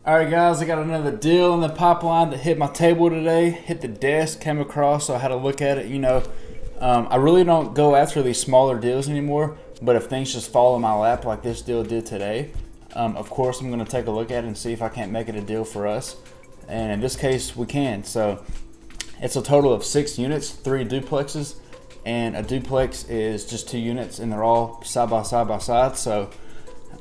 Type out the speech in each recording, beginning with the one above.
Alright guys, I got another deal in the pipeline that hit my table today, hit the desk, came across, so I had to look at it. I really don't go after these smaller deals anymore, but if things just fall in my lap like this deal did today, of course I'm going to take a look at it and see if I can't make it a deal for us. And in this case, we can. So it's a total of 6 units, 3 duplexes, and a duplex is just 2 units, and they're all side by side. So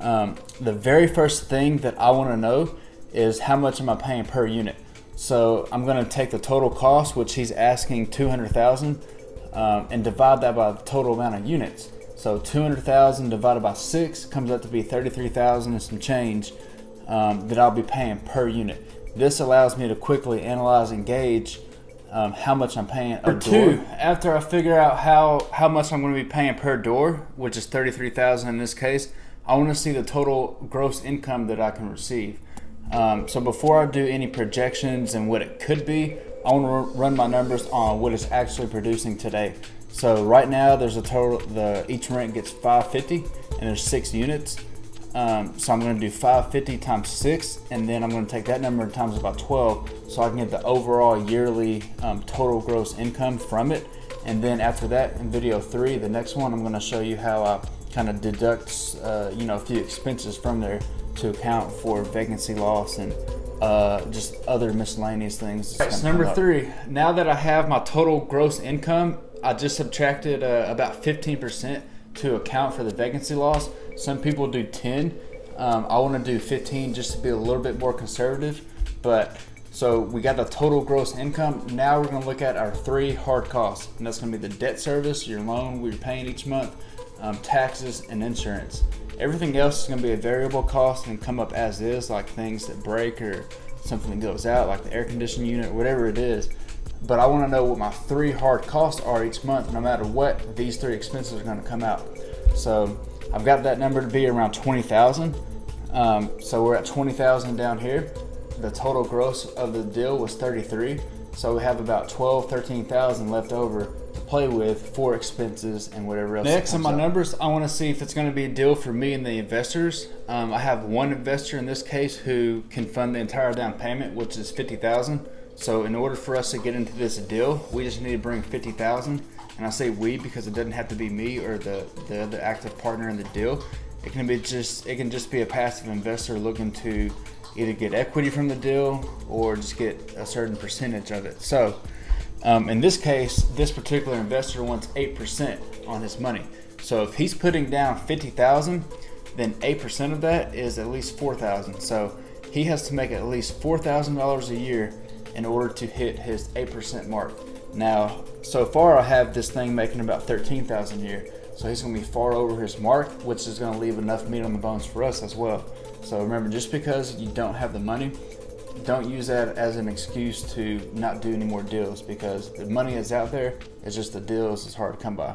the very first thing that I want to know is how much am I paying per unit. So I'm going to take the total cost, which he's asking $200,000, and divide that by the total amount of units. So 200,000 divided by 6 comes out to be 33,000 and some change that I'll be paying per unit. This allows me to quickly analyze and gauge how much I'm paying per door. After I figure out how much I'm going to be paying per door, which is 33,000 in this case, I want to see the total gross income that I can receive. So before I do any projections and what it could be, I want to run my numbers on what it's actually producing today. So right now there's a total, each rent gets $550 and there's 6 units. So I'm going to do 550 times 6, and then I'm going to take that number times about 12 so I can get the overall yearly total gross income from it. And then after that, in video 3, the next one, I'm going to show you how I kind of deduct a few expenses from there to account for vacancy loss and just other miscellaneous things. Right, so number 3, now that I have my total gross income, I just subtracted about 15% to account for the vacancy loss. Some people do 10. I want to do 15 just to be a little bit more conservative. But so we got the total gross income. Now we're going to look at our 3 hard costs, and that's going to be the debt service, your loan we're paying each month, taxes, and insurance. Everything else is going to be a variable cost and come up as is, like things that break or something that goes out, like the air conditioning unit, whatever it is. But I want to know what my 3 hard costs are each month, no matter what these 3 expenses are going to come out. So I've got that number to be around 20,000. So we're at 20,000 down here. The total gross of the deal was 33. So we have about 13,000 left over to play with for expenses and whatever else. Next on my numbers, I want to see if it's going to be a deal for me and the investors. I have one investor in this case who can fund the entire down payment, which is 50,000. So in order for us to get into this deal, we just need to bring 50,000. And I say we because it doesn't have to be me or the other active partner in the deal. It can just be a passive investor looking to either get equity from the deal or just get a certain percentage of it. So in this case, this particular investor wants 8% on his money. So if he's putting down 50,000, then 8% of that is at least 4,000. So he has to make at least $4,000 a year in order to hit his 8% mark. Now, so far I have this thing making about 13,000 a year. So he's going to be far over his mark, which is going to leave enough meat on the bones for us as well. So remember, just because you don't have the money, don't use that as an excuse to not do any more deals, because the money is out there. It's just the deals is hard to come by.